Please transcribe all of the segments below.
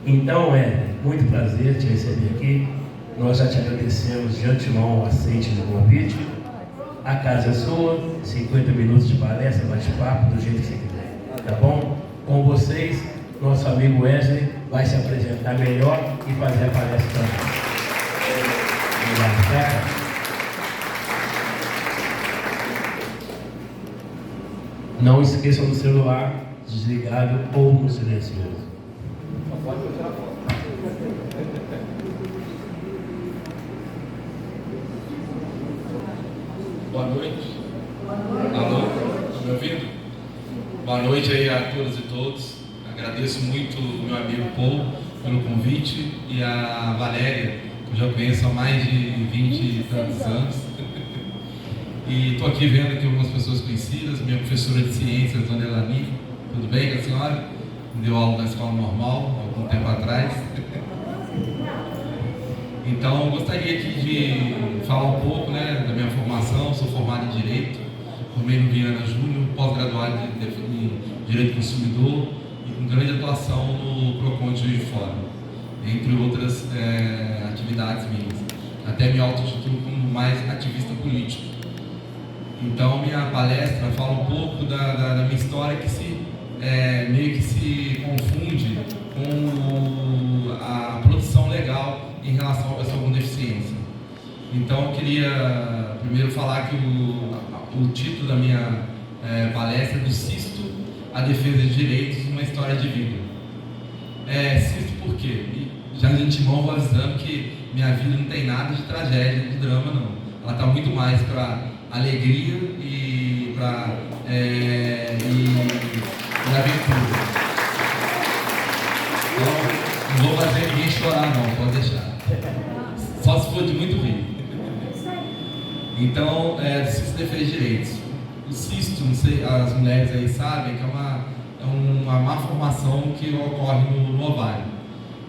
Então, muito prazer te receber aqui. Nós já te agradecemos de antemão o aceite do convite. A casa é sua, 50 minutos de palestra, bate-papo, do jeito que você quiser. Tá bom? Com vocês, nosso amigo Wesley vai se apresentar melhor e fazer a palestra também. Obrigado, cara. Não esqueçam do celular desligado ou no silencioso. Boa noite. Alô? Estão me ouvindo? Boa noite aí a todas e todos. Agradeço muito o meu amigo Paul pelo convite e a Valéria, que eu já conheço há mais de 20 e tantos anos. E estou aqui vendo aqui algumas pessoas conhecidas, minha professora de ciências, Dona Elani. Tudo bem com a senhora? Me deu aula na escola normal, algum tempo atrás. Então, gostaria aqui de falar um pouco, da minha formação. Sou formado em Direito, formei no Viana Júnior, pós-graduado em Direito do Consumidor e com grande atuação no PROCON de Juiz de Fora, entre outras atividades minhas. Até me autotitulo como mais ativista político. Então, minha palestra fala um pouco da minha história que meio que se confunde com a produção legal em relação à pessoa com deficiência. Então, eu queria primeiro falar que o título da minha palestra é do Cisto, a defesa de direitos, uma história de vida. Cisto por quê? E já de antemão vou avisando que minha vida não tem nada de tragédia, de drama, não. Ela está muito mais para alegria e para aventura. Então, não vou fazer ninguém chorar, não, pode deixar. Só se for de muito rir. Então, Cisto defende direitos. O cisto, não sei, as mulheres aí sabem que é uma má formação que ocorre no ovário.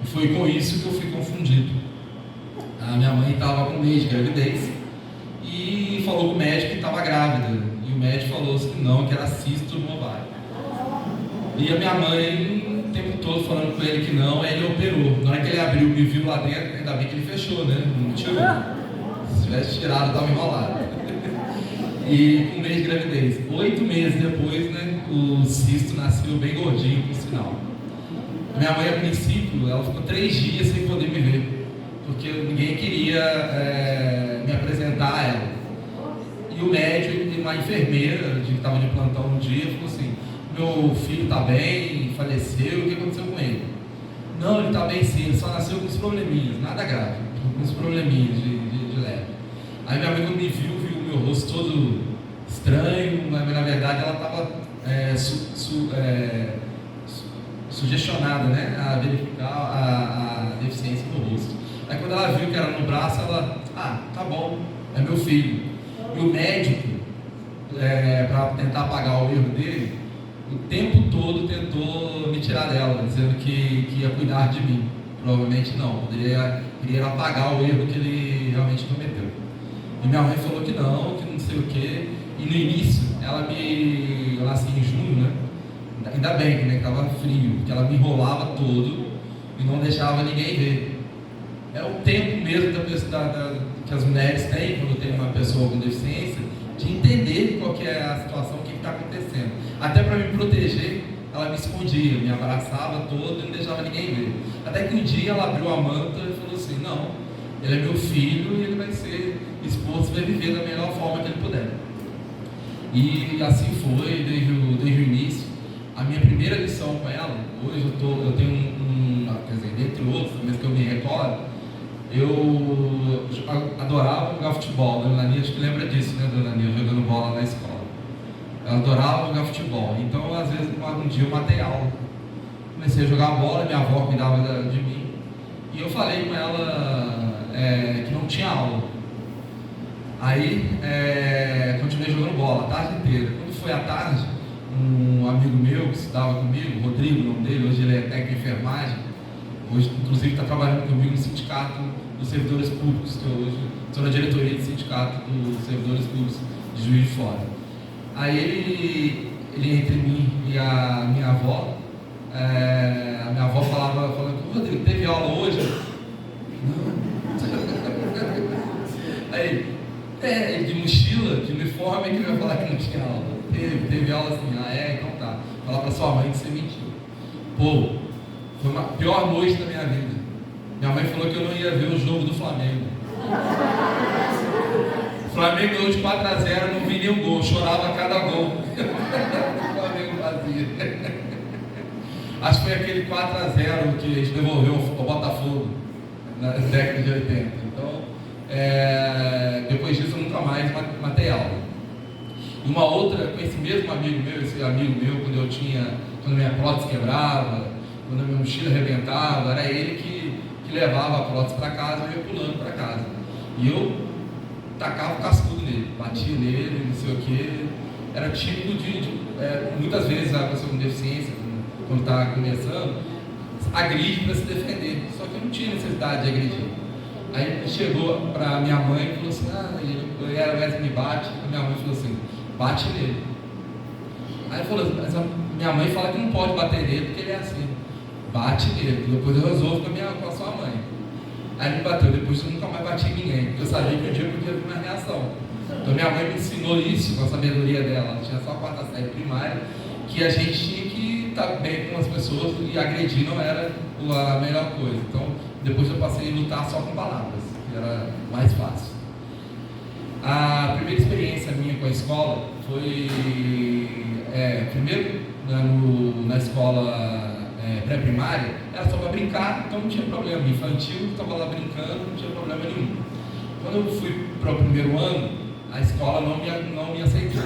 E foi com isso que eu fui confundido. A minha mãe estava com um mês de gravidez e falou com o médico que estava grávida. E o médico falou que não, que era cisto no ovário. E a minha mãe, o tempo todo falando com ele que não, aí ele operou. Na hora que ele abriu e viu lá dentro, ainda bem que ele fechou, né? Não tirou. Se tivesse tirado, estava enrolado. E com um mês de gravidez. 8 meses depois, o cisto nasceu bem gordinho, por sinal. A minha mãe, a princípio, ela ficou 3 dias sem poder me ver, porque ninguém queria me apresentar a ela. E o médico e uma enfermeira que estava de plantão um dia falou assim: meu filho está bem, faleceu, o que aconteceu com ele? Não, ele está bem sim, ele só nasceu com uns probleminhas, nada grave, com uns probleminhas de leve. Aí minha amiga me viu o meu rosto todo estranho, mas na verdade ela estava sugestionada, a verificar a deficiência no rosto. Aí quando ela viu que era no braço, ela, tá bom, é meu filho. E o médico, para tentar apagar o erro dele, o tempo todo tentou me tirar dela, dizendo que ia cuidar de mim. Provavelmente não, queria apagar o erro que ele realmente cometeu. E minha mãe falou que não sei o quê. E no início, eu nasci em junho, ainda bem que estava frio, porque ela me enrolava todo e não deixava ninguém ver. É o tempo mesmo que as mulheres têm quando tem uma pessoa com deficiência, de entender qual que é a situação, o que está acontecendo. Até para me proteger, ela me escondia, me abraçava todo e não deixava ninguém ver. Até que um dia ela abriu a manta e falou assim: não, ele é meu filho e ele vai ser exposto, vai viver da melhor forma que ele puder. E assim foi, desde o início. A minha primeira lição com ela, hoje eu tenho quer dizer, dentre outros, mas que eu me recordo, eu adorava jogar futebol. Dona Nani, acho que lembra disso, Dona Nani, jogando bola na escola. Eu adorava jogar futebol, então às vezes um dia eu matei aula. Comecei a jogar bola, minha avó cuidava de mim, e eu falei com ela que não tinha aula. Aí continuei jogando bola a tarde inteira. Quando foi à tarde, um amigo meu que estudava comigo, Rodrigo, o nome dele, hoje ele é técnico de enfermagem, hoje inclusive está trabalhando comigo no sindicato dos servidores públicos, que eu hoje estou na diretoria do sindicato dos servidores públicos de Juiz de Fora. Aí ele entre mim e a minha avó falando: Rodrigo, hoje? Não. Aí, de mochila, de uniforme, que ele vai falar que não tinha aula. Teve aula assim, então tá. Falar pra sua mãe que você mentiu. Pô, foi a pior noite da minha vida. Minha mãe falou que eu não ia ver o jogo do Flamengo. O Flamengo ganhou de 4-0, não vi nenhum gol, chorava a cada gol. O Flamengo fazia. Acho que foi aquele 4-0 que a gente devolveu ao Botafogo na década de 80. Então, depois disso eu nunca mais matei aula. E uma outra, com esse mesmo amigo meu, quando minha prótese quebrava, quando a minha mochila arrebentava, era ele que levava a prótese para casa e eu ia pulando para casa. E eu tacava o cascudo nele, batia nele, não sei o que. Era típico muitas vezes a pessoa com deficiência, quando está começando, agride para se defender. Só que eu não tinha necessidade de agredir. Aí ele chegou para minha mãe e falou assim, o Wesley me bate. A minha mãe falou assim, bate nele. Aí ele falou, mas a minha mãe fala que não pode bater nele porque ele é assim. Bate nele, depois eu resolvo com a sua mãe. Aí ele me bateu, depois eu nunca mais bati em ninguém, porque eu sabia que um dia eu podia vir uma reação. Então minha mãe me ensinou isso com a sabedoria dela, ela tinha só a 4ª série primária, que a gente tinha que estar bem com as pessoas e agredir não era a melhor coisa. Então depois eu passei a lutar só com palavras, que era mais fácil. A primeira experiência minha com a escola foi, primeiro na escola pré-primária, era só para brincar, então não tinha problema. Infantil, estava lá brincando, não tinha problema nenhum. Quando eu fui para o primeiro ano, a escola não me aceitou.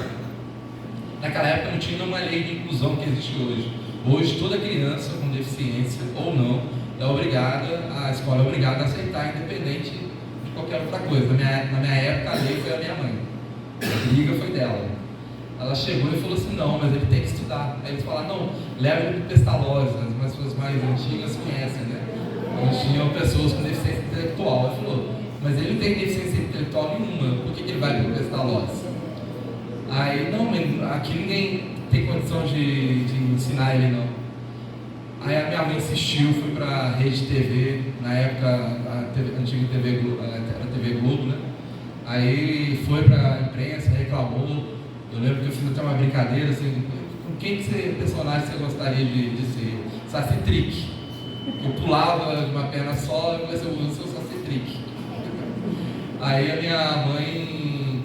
Naquela época não tinha uma lei de inclusão que existe hoje. Hoje toda criança com deficiência ou não a escola é obrigada a aceitar, independente de qualquer outra coisa. Na minha época a lei foi a minha mãe, a briga foi dela. Ela chegou e falou assim, não, mas ele tem que estudar. Aí eles falaram, não, leva ele para o Pestalozzi, as pessoas mais antigas conhecem, né? Nós tinham pessoas com deficiência intelectual. Ela falou, mas ele não tem deficiência intelectual nenhuma, por que ele vai para o Pestalozzi? Aí, não, aqui ninguém tem condição de ensinar ele, não. Aí a minha mãe insistiu, fui para a Rede TV, na época a antiga TV Globo, era TV Globo, né? Aí foi para a imprensa, reclamou. Eu lembro que eu fiz até uma brincadeira assim, com quem personagem você gostaria de ser? Saci Trick. Eu pulava de uma perna só e comecei a usar o Saci Trick. Aí a minha mãe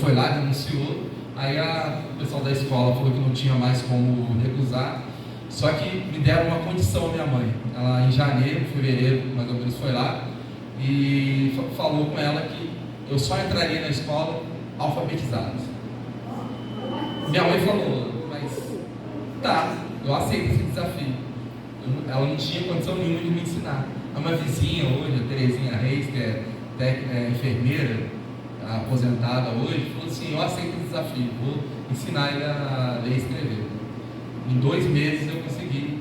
foi lá, denunciou. Aí o pessoal da escola falou que não tinha mais como recusar. Só que me deram uma condição a minha mãe. Ela em janeiro, fevereiro, mais ou menos, foi lá e falou com ela que eu só entraria na escola alfabetizado. Minha mãe falou, mas tá, eu aceito esse desafio. Ela não tinha condição nenhuma de me ensinar. Uma vizinha hoje, a Terezinha Reis, que é enfermeira, aposentada hoje, falou assim, eu aceito esse desafio, vou ensinar ele a ler e escrever. Em 2 meses eu consegui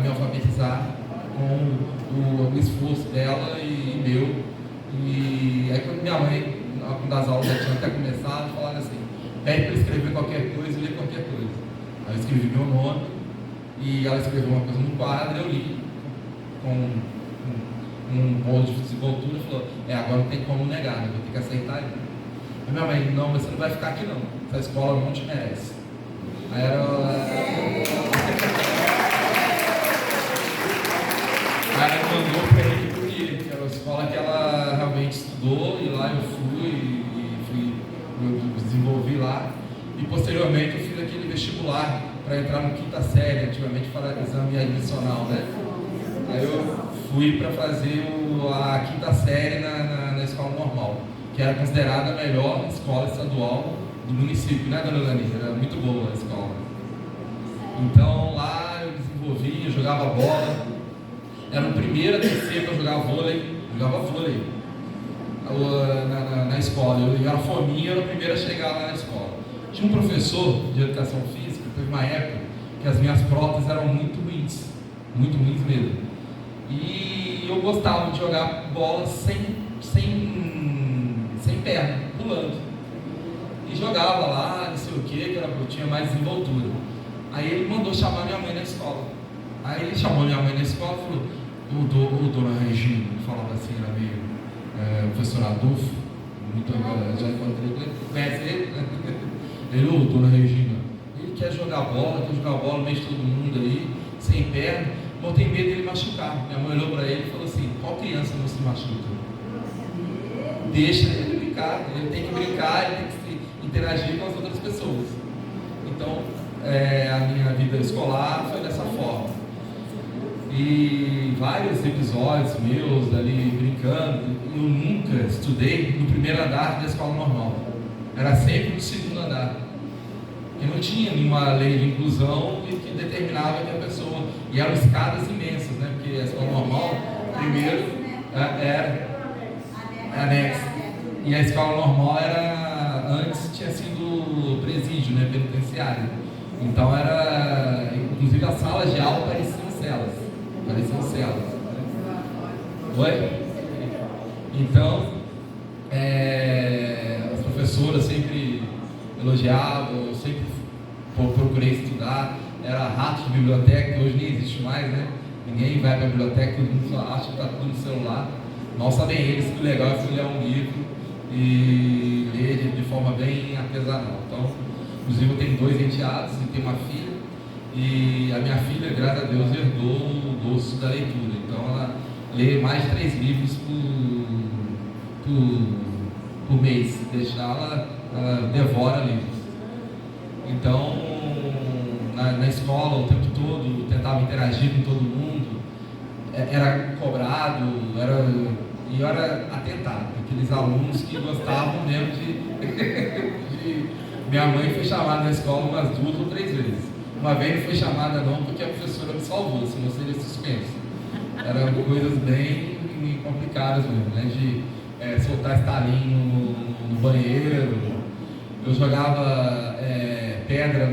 me alfabetizar com o esforço dela e meu. E aí quando minha mãe, quando as aulas já tinham até começado, falaram assim, pede para escrever qualquer coisa e ler qualquer coisa. Aí eu escrevi meu nome e ela escreveu uma coisa no quadro, eu li com um bolo de desenvoltura e falou, agora não tem como negar, né? Vou ter que aceitar ele. Aí minha mãe, não, mas você não vai ficar aqui não, essa escola não te merece. Aí ela mandou para ele que podia, que era a escola que ela realmente estudou, e lá eu fui eu desenvolvi lá, e posteriormente eu fiz aquele vestibular para entrar no 5ª série, antigamente para exame admissional, né? Aí eu fui para fazer a 5ª série na escola normal, que era considerada a melhor escola estadual do município, né, dona Lani? Era muito boa a escola. Então lá eu desenvolvi, eu jogava bola, era o primeiro a descer para jogar vôlei, na escola. Eu era fominha, eu era o primeiro a chegar lá na escola. Tinha um professor de educação física, teve uma época que as minhas próteses eram muito ruins mesmo. E eu gostava de jogar bola sem perna, pulando. E jogava lá, não sei o que, eu tinha mais desenvoltura. Aí ele mandou chamar minha mãe na escola. Aí ele chamou minha mãe na escola e falou, o Dona Regina, ele falava assim, era meio o professor Adolfo, muito já encontrei, conhece ele? Ele, Dona Regina, ele quer jogar bola no meio de todo mundo aí, sem perna, mas tem medo dele machucar. Minha mãe olhou para ele e falou assim: qual criança não se machuca? Deixa ele brincar, ele tem que brincar, ele tem que se interagir com as outras pessoas. Então, a minha vida escolar foi dessa forma. E vários episódios meus ali brincando, eu nunca estudei no primeiro andar da escola normal, era sempre no segundo andar. Eu não tinha nenhuma lei de inclusão que determinava que a pessoa, e eram escadas imensas, né? Porque a escola normal, primeiro, era anexo, e a escola normal era, antes tinha sido presídio, né? Penitenciário. Então era, inclusive as salas de aula pareciam celas. Oi? Então, as professoras sempre elogiavam, eu sempre procurei estudar, era rato de biblioteca, que hoje nem existe mais, né? Ninguém vai para a biblioteca, todo mundo só acha que está tudo no celular. Mal sabem eles que o legal é você ler um livro e ler de forma bem artesanal. Então, inclusive eu tenho 2 enteados e tenho uma filha, e a minha filha, graças a Deus, herdou o gosto da leitura. Então ela lê mais de 3 livros por mês. Se deixar, ela devora livros. Então, na escola, o tempo todo, tentava interagir com todo mundo, era cobrado, e eu era atentado, aqueles alunos que gostavam mesmo de... Minha mãe foi chamada na escola umas 2 ou 3 vezes. Uma vez não foi chamada não, porque a professora me salvou, senão eu seria suspenso. Eram coisas bem complicadas mesmo, né? De soltar estalinho no banheiro. Eu jogava pedra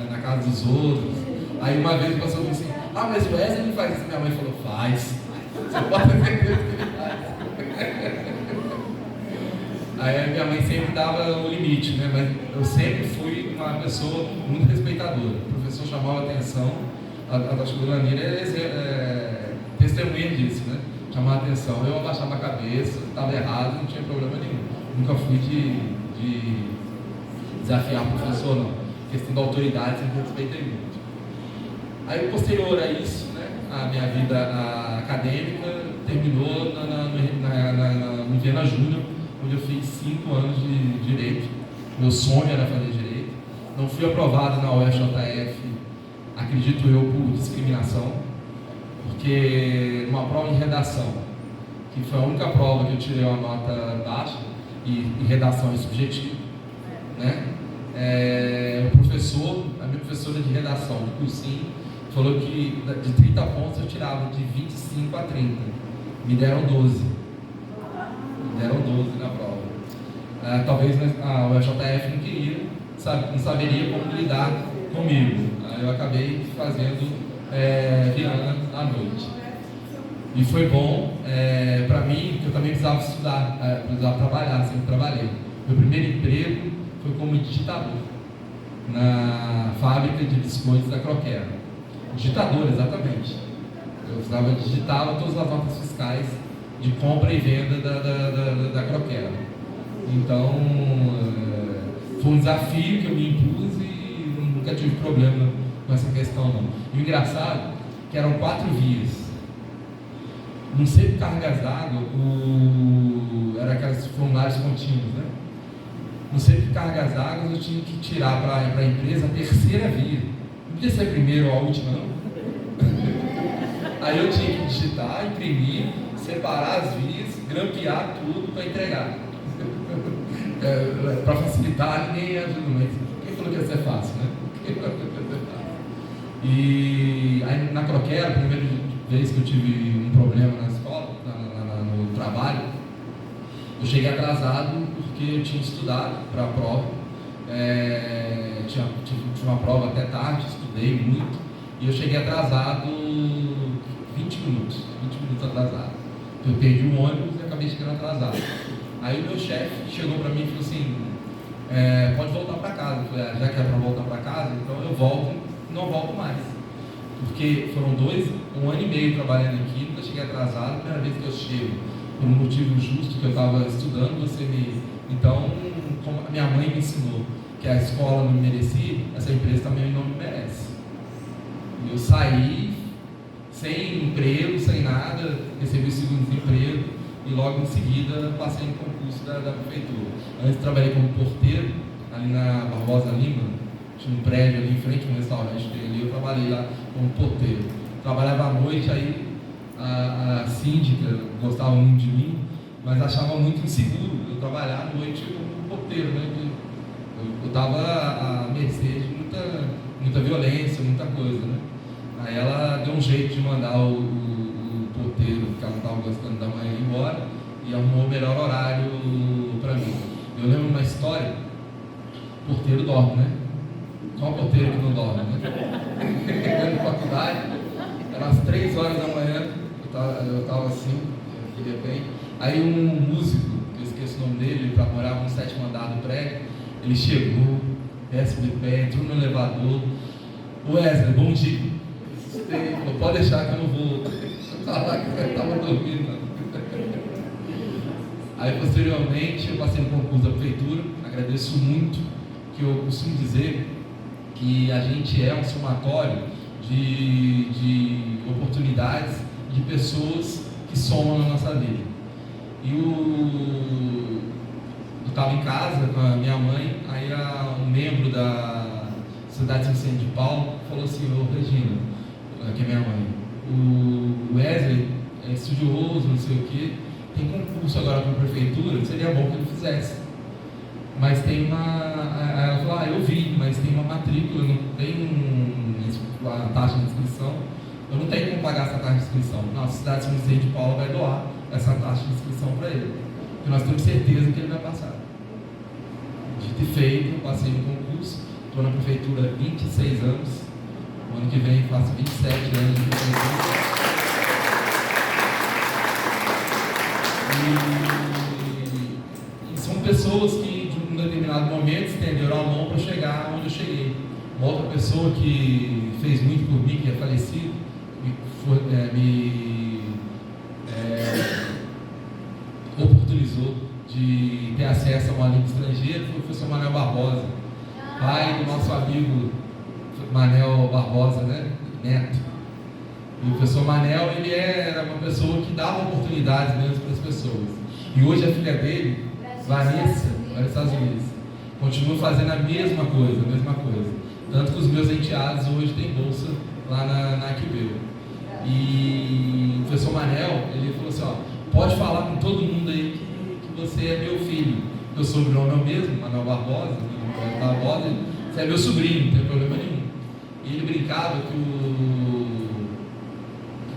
na casa dos outros. Aí uma vez o professor disse assim: mas o Wesley não faz isso. Minha mãe falou: faz. Você pode ter certeza que ele faz. Aí minha mãe sempre dava o limite, né? Mas eu sempre fui uma pessoa muito respeitadora. O professor chamava a atenção, a dona Nira é testemunha disso, né? Chamava a atenção, eu abaixava a cabeça, estava errado, não tinha problema nenhum. Nunca fui de desafiar o professor, não. A questão da autoridade sempre respeitei muito. Aí, posterior a isso, né, a minha vida acadêmica terminou no Viana Júnior, onde eu fiz 5 anos de Direito. Meu sonho era fazer Direito. Não fui aprovado na UFJF, acredito eu, por discriminação, porque numa prova de redação, que foi a única prova que eu tirei uma nota baixa, e redação é subjetivo, né? O professor, a minha professora de redação do cursinho, falou que de 30 pontos eu tirava de 25 a 30. Me deram 12 na prova. Talvez a UFJF não queria, não saberia como lidar comigo. Aí eu acabei fazendo Viana à noite. E foi bom para mim, porque eu também precisava estudar, precisava trabalhar, sempre trabalhei. Meu primeiro emprego foi como digitador na fábrica de biscoitos da Croquera. Digitador, exatamente. Eu digitava todas as notas fiscais de compra e venda da Croquera. Então, foi um desafio que eu me impus e nunca tive problema com essa questão, não. E o engraçado é que eram 4 vias. Não sei por cargas d'água, era aqueles formulários contínuos, né? Não sei por cargas d'água, eu tinha que tirar para a empresa a 3ª via. Não podia ser a primeira ou a última, não. Aí eu tinha que digitar, imprimir, separar as vias, grampear tudo para entregar. Para facilitar, ninguém ajuda, mas quem falou que ia ser fácil, né? E aí na Croquera, a primeira vez que eu tive um problema na escola, no trabalho, eu cheguei atrasado porque eu tinha estudado para a prova. Tinha uma prova até tarde, estudei muito, e eu cheguei atrasado 20 minutos atrasado. Eu perdi o ônibus e acabei chegando atrasado. Aí o meu chefe chegou para mim e falou assim: pode voltar para casa. Eu falei: já que é para voltar para casa, então eu volto, não volto mais. Porque foram 1 ano e meio trabalhando aqui, nunca cheguei cheguei atrasado, a primeira vez que eu chego por um motivo justo, que eu estava estudando, você me... Então, como a minha mãe me ensinou que a escola não me merecia, essa empresa também não me merece. E eu saí sem emprego, sem nada, recebi o segundo desemprego e logo em seguida passei no concurso da prefeitura. Antes trabalhei como porteiro, ali na Barbosa Lima, tinha um prédio ali em frente a um restaurante que tem ali, eu trabalhei lá como porteiro. Trabalhava à noite, aí a síndica gostava muito de mim, mas achava muito inseguro eu trabalhar à noite como porteiro, né? Eu estava à mercê de muita violência, muita coisa, né? Aí ela deu um jeito de mandar o porteiro, que ela não estava gostando da manhã, ir embora, e arrumou o melhor horário para mim. Eu lembro uma história, o porteiro dorme, né? Qual porteiro que não dorme, né? Na faculdade, eram as 3 horas da manhã, eu estava assim, eu queria bem. Aí um músico, que eu esqueço o nome dele, ele morava no 7º andar do prédio, ele chegou, desce de pé, entrou no elevador. Wesley, bom dia. Não pode deixar que eu não vou falar que eu estava dormindo. Aí posteriormente eu passei no concurso da prefeitura, agradeço muito, que eu costumo dizer que a gente é um somatório de oportunidades, de pessoas que somam na nossa vida. E eu estava em casa com a minha mãe, aí um membro da Cidade de São Vicente de Paulo falou assim: ô Regina, que é minha mãe, o Wesley é estudioso, não sei o que, tem concurso agora para a prefeitura, seria bom que ele fizesse. Mas tem ela falou: eu vi, mas tem uma matrícula, não tem uma taxa de inscrição, eu não tenho como pagar essa taxa de inscrição. Nossa, a Cidade de São Vicente de Paulo vai doar essa taxa de inscrição para ele, porque nós temos certeza que ele vai passar. Dito e feito, eu passei no concurso, estou na prefeitura há 26 anos, o ano que vem faço 27 anos de prefeitura. E são pessoas que, de um determinado momento, estenderam a mão para chegar onde eu cheguei. Uma outra pessoa que fez muito por mim, que é falecido, me oportunizou de ter acesso a uma língua estrangeira, foi o professor Manel Barbosa, pai do nosso amigo Manel Barbosa, né? Neto. E o professor Manel, ele era uma pessoa que dava oportunidades mesmo para as pessoas. E hoje a filha dele, Vanessa, vai nos Estados Unidos, continua fazendo a mesma coisa. Tanto que os meus enteados hoje têm bolsa lá na Aquibeu. E o professor Manel, ele falou assim: pode falar com todo mundo aí que você é meu filho. Meu sobrenome é o mesmo, Manuel Barbosa, você é meu sobrinho, não tem problema nenhum. E ele brincava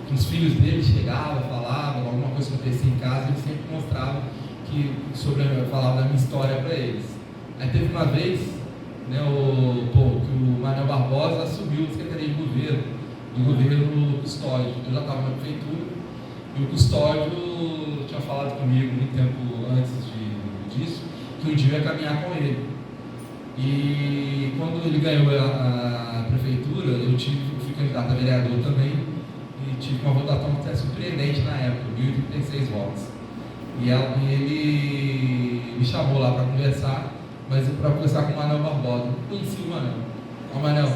que os filhos dele chegavam, falavam, alguma coisa acontecia em casa, ele sempre mostrava falava da minha história para eles. Aí teve uma vez, né, que o Manuel Barbosa assumiu a Secretaria de Governo, do governo Custódio. Eu já estava na prefeitura, e o Custódio tinha falado comigo muito tempo antes disso, que um dia eu ia caminhar com ele. E quando ele ganhou a prefeitura, eu fui candidato a vereador também, e tive uma votação até surpreendente na época, 1.036 votos. E ele me chamou lá para conversar, mas para conversar com o Manel Barbosa. Eu conheci o Manel. Manel,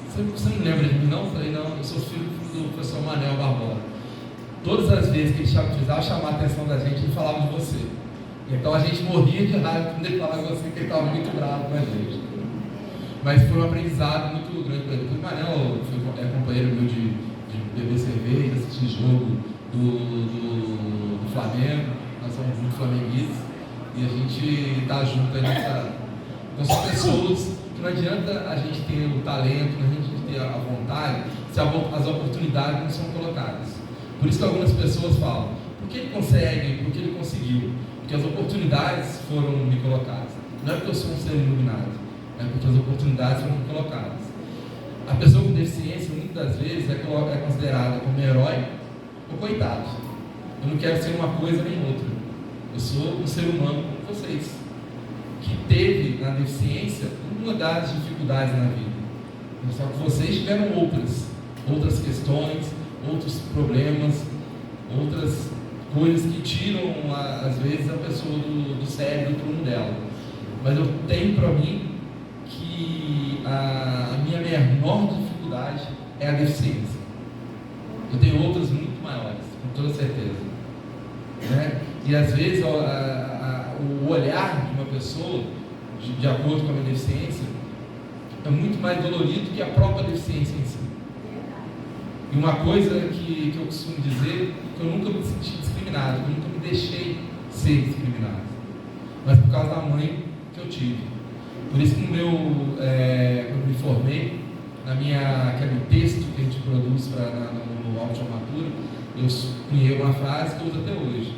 você não lembra de mim não? Eu falei: não, eu sou filho do professor Manel Barbosa. Todas as vezes que ele precisava chamar a atenção da gente, ele falava de você. Então a gente morria de raiva quando ele falava assim, que ele estava muito bravo com a gente. Mas foi um aprendizado muito grande para ele. O Manel é companheiro meu de beber cerveja, assistir jogo do Flamengo. Nós somos muito flamenguistas e a gente está junto aí nessa. Então são pessoas que não adianta a gente ter o talento, a gente ter a vontade, se as oportunidades não são colocadas. Por isso que algumas pessoas falam: por que ele consegue, por que ele conseguiu? Porque as oportunidades foram me colocadas. Não é porque eu sou um ser iluminado, é porque as oportunidades foram me colocadas. A pessoa com deficiência, muitas das vezes, é considerada como herói ou coitado. Eu não quero ser uma coisa nem outra. Eu sou um ser humano como vocês, que teve na deficiência uma das dificuldades na vida. Só que vocês tiveram outras questões, outros problemas. outras coisas que tiram, às vezes, a pessoa do sério, do prumo dela. Mas eu tenho para mim que a minha menor dificuldade é a deficiência. Eu tenho outras muito maiores, com toda certeza. Né? E às vezes o olhar de uma pessoa, de acordo com a minha deficiência, é muito mais dolorido que a própria deficiência em si. E uma coisa que eu costumo dizer, que eu nunca me senti discriminado, eu nunca me deixei ser discriminado, mas por causa da mãe que eu tive. Por isso que quando eu me formei, aquele texto que a gente produz no Automatura, eu cunhei uma frase que eu uso até hoje.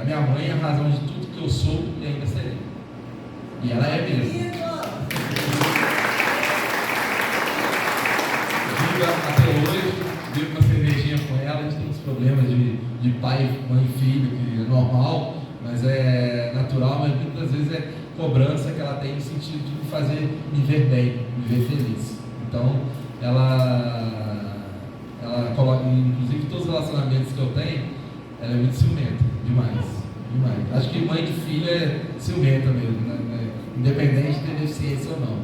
A minha mãe é a razão de tudo que eu sou e ainda serei. E ela é mesmo. Até hoje, vivo uma cervejinha com ela, a gente tem uns problemas de pai, mãe e filho, que é normal, mas é natural, mas muitas vezes é cobrança que ela tem no sentido de me fazer me ver bem, me ver feliz. Então, ela coloca, inclusive todos os relacionamentos que eu tenho, ela é muito ciumenta, demais. Acho que mãe de filho é ciumenta mesmo, né? Independente de ter deficiência ou não.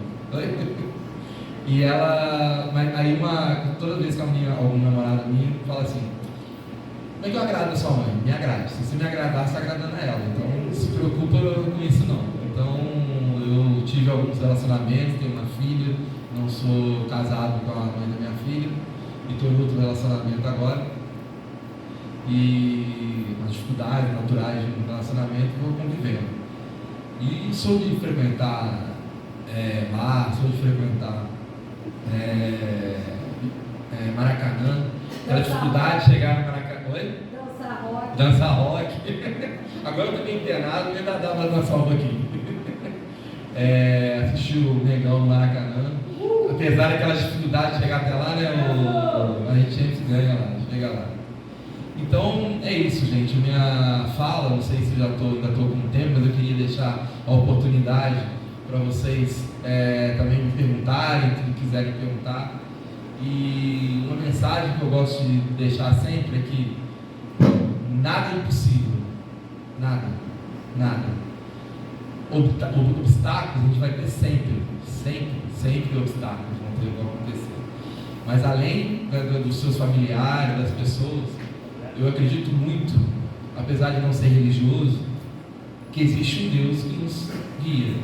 E ela, aí toda vez que alguma namorada minha fala assim: como é que eu agrado a sua mãe? Me agrade. Se você me agradar, você está agradando a ela. Então não se preocupa com isso não. Então eu tive alguns relacionamentos, tenho uma filha, não sou casado com a mãe da minha filha, e estou em outro relacionamento agora. E as dificuldades naturais de um relacionamento vou convivendo. E sou de frequentar bar, sou de frequentar Maracanã. Aquela dificuldade de chegar no Maracanã. Oi? Dançar rock. Agora eu também internado, ainda dá para dançar um pouquinho. Assistir o Negão no Maracanã. Apesar daquelas dificuldades de chegar até lá, né? A gente sempre ganha lá, chega lá. Então é isso, gente. Minha fala, não sei se ainda estou com tempo, mas eu queria deixar a oportunidade para vocês também me perguntarem, se quiserem perguntar. E uma mensagem que eu gosto de deixar sempre é que nada é impossível. Nada. Obstáculos a gente vai ter sempre obstáculos vão acontecer. Mas além dos seus familiares, das pessoas, eu acredito muito, apesar de não ser religioso, que existe um Deus que nos guia.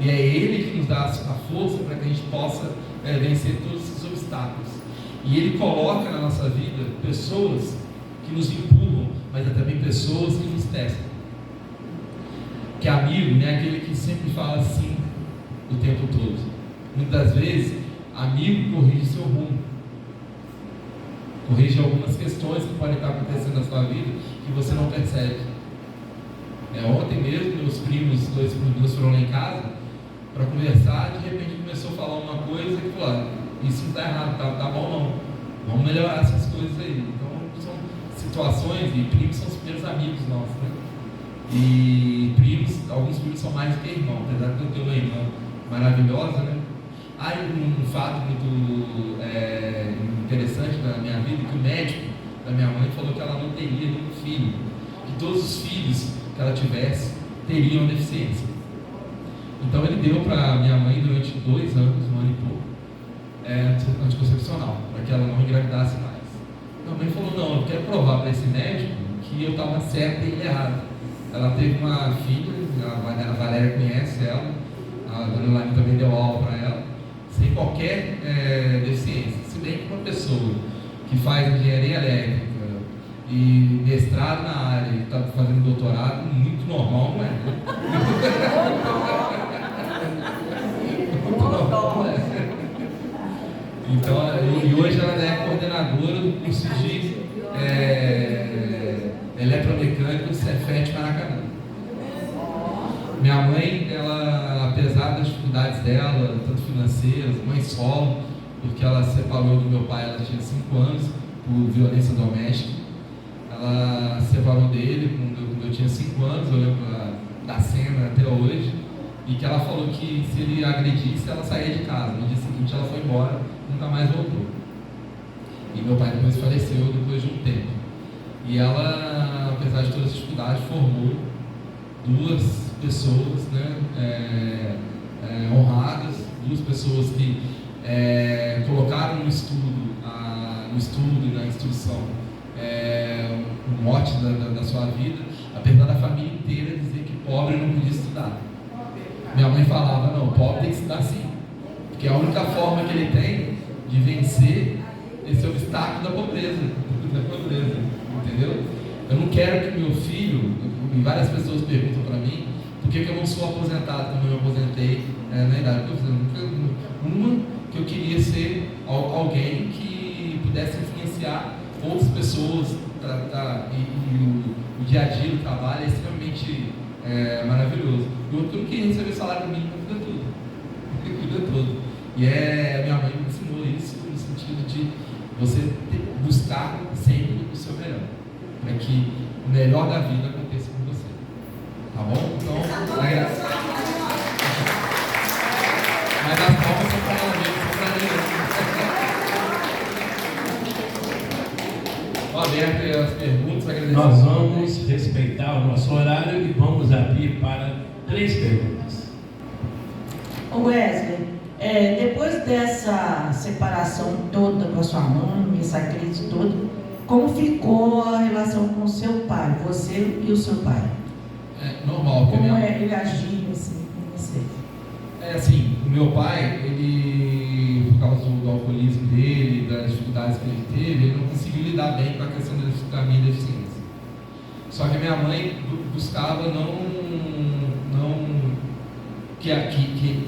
E é Ele que nos dá a força para que a gente possa vencer todos esses obstáculos. E Ele coloca na nossa vida pessoas que nos empurram, mas também pessoas que nos testam. Que amigo, né, aquele que sempre fala sim o tempo todo. Muitas vezes, amigo corrige seu rumo. Corrige algumas questões que podem estar acontecendo na sua vida que você não percebe. Ontem mesmo, dois primos foram lá em casa para conversar, de repente começou a falar uma coisa e falou: isso não está errado, tá bom não, vamos melhorar essas coisas aí. Então são situações, e primos são os primeiros amigos nossos, né? E alguns primos são mais do que irmão, apesar de eu ter uma irmã maravilhosa, né? Um fato muito interessante da minha vida, que o médico da minha mãe falou que ela não teria nenhum filho, que todos os filhos que ela tivesse teriam deficiência. Então ele deu para minha mãe durante 2 anos, 1 ano e pouco, anticoncepcional, para que ela não engravidasse mais. Minha mãe falou: não, eu quero provar para esse médico que eu estava certo e ele errado. Ela teve uma filha, a Valéria conhece ela, a dona Lani também deu aula para ela, sem qualquer deficiência. Se bem que uma pessoa que faz engenharia elétrica e mestrado na área e está fazendo doutorado, muito normal, não é? Muito normal, não é? Então, e hoje ela é coordenadora do curso de eletromecânica do Cefet Maracanã. Minha mãe, ela, apesar das dificuldades dela, tanto financeiras, mãe solo, porque ela se separou do meu pai, ela tinha 5 anos, por violência doméstica. Ela se separou dele quando eu tinha 5 anos, eu lembro da cena até hoje, e que ela falou que se ele agredisse, ela saía de casa. No dia seguinte ela foi embora, nunca mais voltou. E meu pai depois faleceu depois de um tempo. E ela, apesar de toda essa dificuldade, formou duas pessoas, né, honradas, duas pessoas que colocaram no estudo e na instrução o mote da sua vida, apesar da família inteira dizer que pobre não podia estudar. Minha mãe falava, não, pobre tem que estudar sim, porque é a única forma que ele tem de vencer esse obstáculo da pobreza, entendeu? Eu não quero que meu filho, e várias pessoas perguntam para mim, por que eu não sou aposentado como eu me aposentei na idade que eu fiz? Que eu queria ser alguém que pudesse influenciar outras pessoas, e o dia a dia, o trabalho é extremamente maravilhoso. E outro, eu não queria receber salário mínimo a vida toda. E minha mãe me ensinou isso no sentido de você buscar sempre o seu melhor, para que o melhor da vida aconteça com você. Tá bom? Então, mas as palmas são para ela mesmo, são para mim. Aberto as perguntas, agradecer. Nós vamos respeitar o nosso horário e vamos abrir para 3 perguntas. Wesley, depois dessa separação toda com a sua mãe, essa crise toda, como ficou a relação com o seu pai, você e o seu pai? Normal. Como ele agia assim com você? Assim, o meu pai, ele, por causa do alcoolismo dele, das dificuldades que ele teve, ele não conseguiu lidar bem com a questão da minha deficiência. Só que a minha mãe buscava que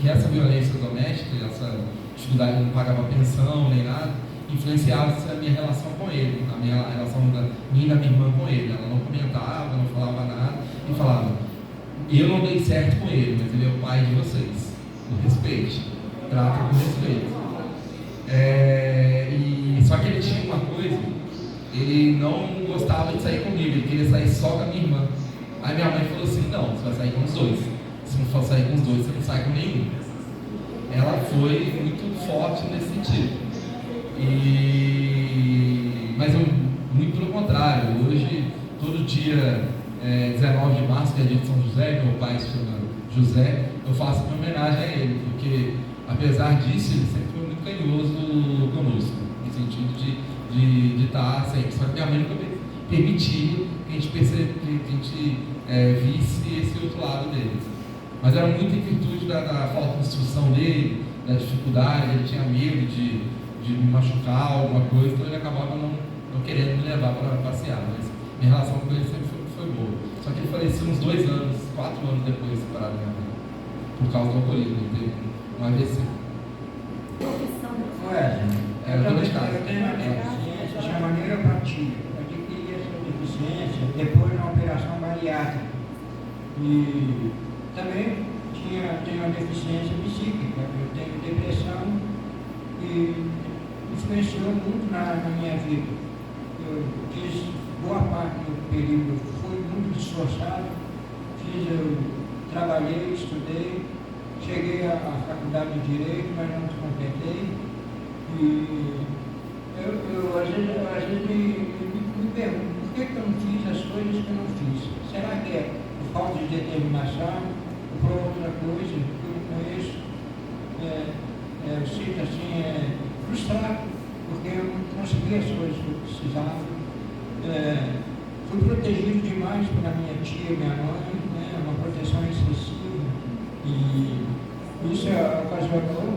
essa violência doméstica, essa dificuldade de não pagar pensão nem nada, influenciasse a minha relação com ele, a minha relação minha e da minha irmã com ele. Ela não comentava, não falava nada e falava, eu não dei certo com ele, mas ele é o pai de vocês, com respeito, trata com respeito. Só que ele tinha uma coisa, ele não gostava de sair comigo, ele queria sair só com a minha irmã. Aí minha mãe falou assim, não, você vai sair com os dois. Se não for sair com os dois, você não sai com nenhum. Ela foi muito forte nesse sentido. Mas muito pelo contrário, hoje, todo dia 19 de março, que é dia de São José, meu pai se chama José, eu faço uma homenagem a ele, porque apesar disso, ele sempre foi muito carinhoso conosco, no sentido de estar sempre. Só que minha mãe nunca permitiu que a gente visse esse outro lado dele. Mas era muito em virtude da falta de instrução dele, da dificuldade, ele tinha medo de me machucar, alguma coisa, então ele acabava não querendo me levar para passear. Mas minha relação com ele sempre foi boa. Só que ele faleceu uns 2 anos, 4 anos depois de separar da minha mãe, por causa do alcoolismo, ele teve um AVC. Eu tenho uma deficiência, chama neuropatia. Eu adquiri essa deficiência depois de uma operação bariátrica. E também tenho uma deficiência psíquica. Eu tenho depressão e influenciou muito na minha vida. Eu fiz boa parte do período, fui muito esforçado, eu trabalhei, estudei, cheguei à faculdade de Direito, mas não me completei. E eu às vezes me pergunto por que eu não fiz as coisas que eu não fiz. Será que é por falta de determinação ou por outra coisa que eu conheço? Eu sinto assim, frustrado, porque eu não consegui as coisas que eu precisava. Fui protegido demais pela minha tia e minha mãe, né, uma proteção excessiva. E isso ocasionou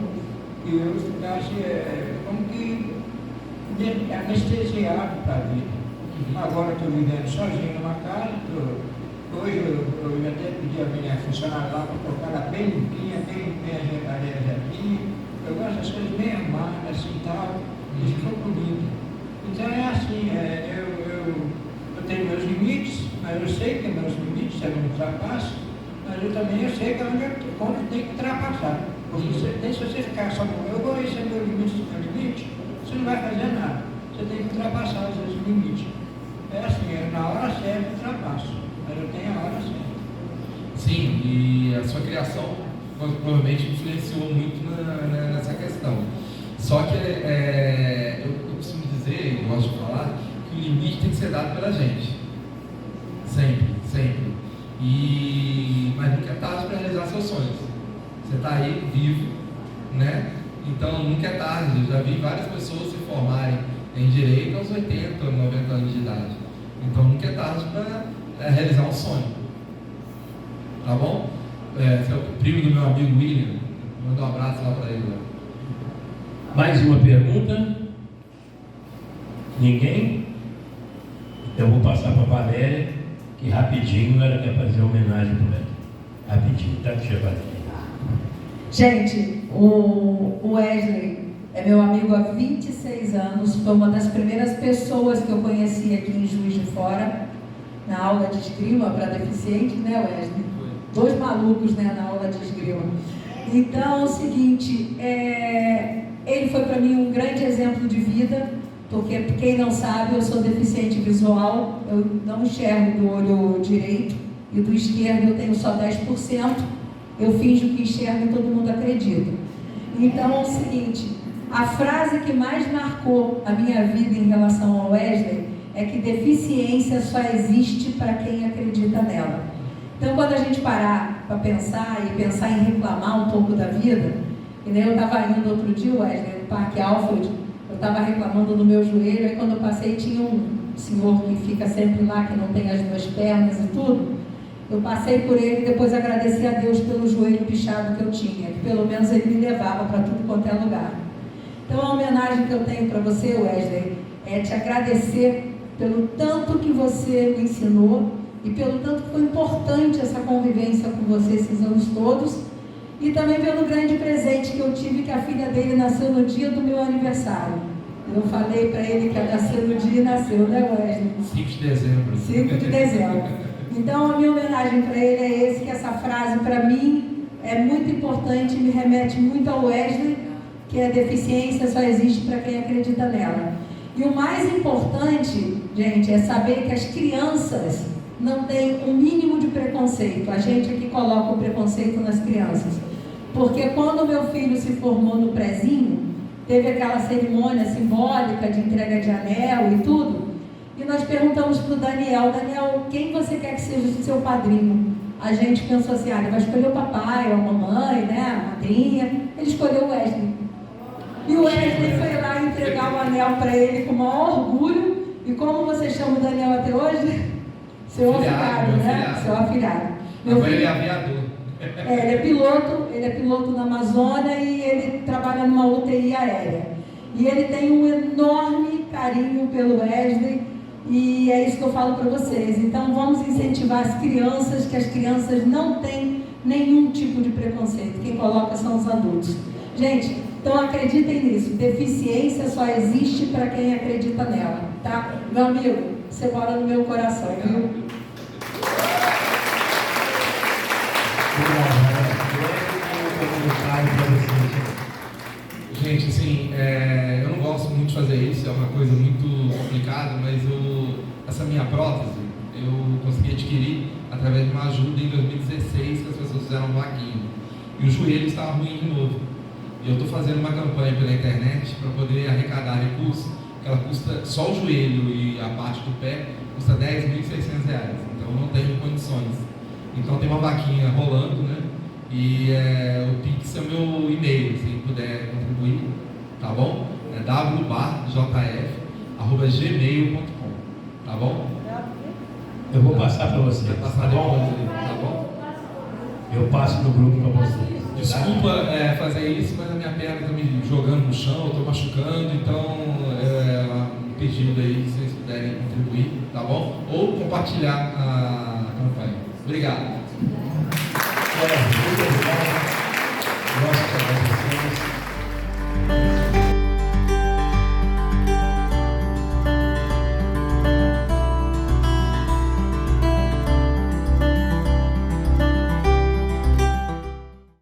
que eu ficasse como que anestesiado para a vida. Agora estou vivendo sozinho numa casa, hoje eu até pedi a minha funcionária lá para colocar ela bem limpinha, as cadeiras aqui. Eu gosto das coisas bem armadas, assim e tal, e ficou bonito. Então é assim, eu tenho meus limites, mas eu sei que meus limites eu não ultrapasso, mas eu também sei que quando tem que ultrapassar. Porque se você ficar só com eu vou, esse é meu limite, você não vai fazer nada. Você tem que ultrapassar os limites. É assim, na hora certa eu ultrapasso, mas eu tenho a hora certa. Sim, e a sua criação provavelmente influenciou muito nessa questão. Só que eu costumo dizer, eu gosto de falar, que o limite tem que ser dado prezado pela gente. Sempre, sempre. Mas nunca é tarde para realizar seus sonhos. Você está aí vivo, né? Então nunca é tarde. Eu já vi várias pessoas se formarem em direito aos 80, 90 anos de idade. Então nunca é tarde para realizar um sonho. Tá bom? Você é o primo do meu amigo William. Manda um abraço lá para ele. Mais uma pergunta? Ninguém? Então eu vou passar para a Valéria, que rapidinho ela quer fazer uma homenagem para ela. Rapidinho, tá, tia Valéria? Gente, o Wesley é meu amigo há 26 anos, foi uma das primeiras pessoas que eu conheci aqui em Juiz de Fora, na aula de esgrima para deficientes, né, Wesley? 2 malucos, né, na aula de esgrima. Então, é o seguinte, ele foi para mim um grande exemplo de vida, porque quem não sabe, eu sou deficiente visual, eu não enxergo do olho direito e do esquerdo eu tenho só 10%, eu finjo que enxergo e todo mundo acredita. Então é o seguinte, a frase que mais marcou a minha vida em relação ao Wesley é que deficiência só existe para quem acredita nela. Então quando a gente parar para pensar em reclamar um pouco da vida, e nem eu estava indo outro dia, Wesley, no Parque Alfred, eu estava reclamando do meu joelho, aí quando eu passei tinha um senhor que fica sempre lá, que não tem as 2 pernas e tudo. Eu passei por ele e depois agradeci a Deus pelo joelho pichado que eu tinha, que pelo menos ele me levava para tudo quanto é lugar. Então a homenagem que eu tenho para você, Wesley, é te agradecer pelo tanto que você me ensinou e pelo tanto que foi importante essa convivência com você esses anos todos, e também pelo grande presente que eu tive, que a filha dele nasceu no dia do meu aniversário. Eu falei para ele que ia nascer no dia e nasceu, né, Wesley? 5 de dezembro. 5 de dezembro. Então a minha homenagem para ele é esse, que essa frase para mim é muito importante, me remete muito ao Wesley, que a deficiência só existe para quem acredita nela. E o mais importante, gente, é saber que as crianças não têm um mínimo de preconceito. A gente aqui coloca o preconceito nas crianças. Porque quando meu filho se formou no prézinho, teve aquela cerimônia simbólica de entrega de anel e tudo, e nós perguntamos para o Daniel, quem você quer que seja o seu padrinho? A gente pensou assim, ele vai escolher o papai, ou a mamãe, né, a madrinha. Ele escolheu o Wesley. E o Wesley foi lá entregar o anel para ele com o maior orgulho. E como você chama o Daniel até hoje? Seu afilhado, né? Seu afilhado. Agora ele é aviador. Ele é piloto na Amazônia e ele trabalha numa UTI aérea. E ele tem um enorme carinho pelo Wesley, e é isso que eu falo para vocês. Então vamos incentivar as crianças, que as crianças não têm nenhum tipo de preconceito. Quem coloca são os adultos. Gente, então acreditem nisso. Deficiência só existe para quem acredita nela, tá? Meu amigo, você mora no meu coração, viu? Gente, assim, eu não gosto muito de fazer isso, é uma coisa muito complicada, mas essa minha prótese eu consegui adquirir através de uma ajuda em 2016, que as pessoas fizeram um vaquinho. E o joelho estava ruim de novo. E eu estou fazendo uma campanha pela internet para poder arrecadar recursos, que ela custa, só o joelho e a parte do pé, custa R$10.600. Então eu não tenho condições. Então tem uma vaquinha rolando, né? E o Pix é o meu e-mail, se puder contribuir, tá bom? É wbarjf@gmail.com, tá bom? Eu vou passar para você, Vai passar tá bom? depois, tá bom? Eu passo no grupo para vocês. Desculpa fazer isso, mas a minha perna está me jogando no chão, eu estou machucando, então um pedido aí, se vocês puderem contribuir, tá bom? Ou compartilhar a campanha. Obrigado. Muito obrigado. Nossa,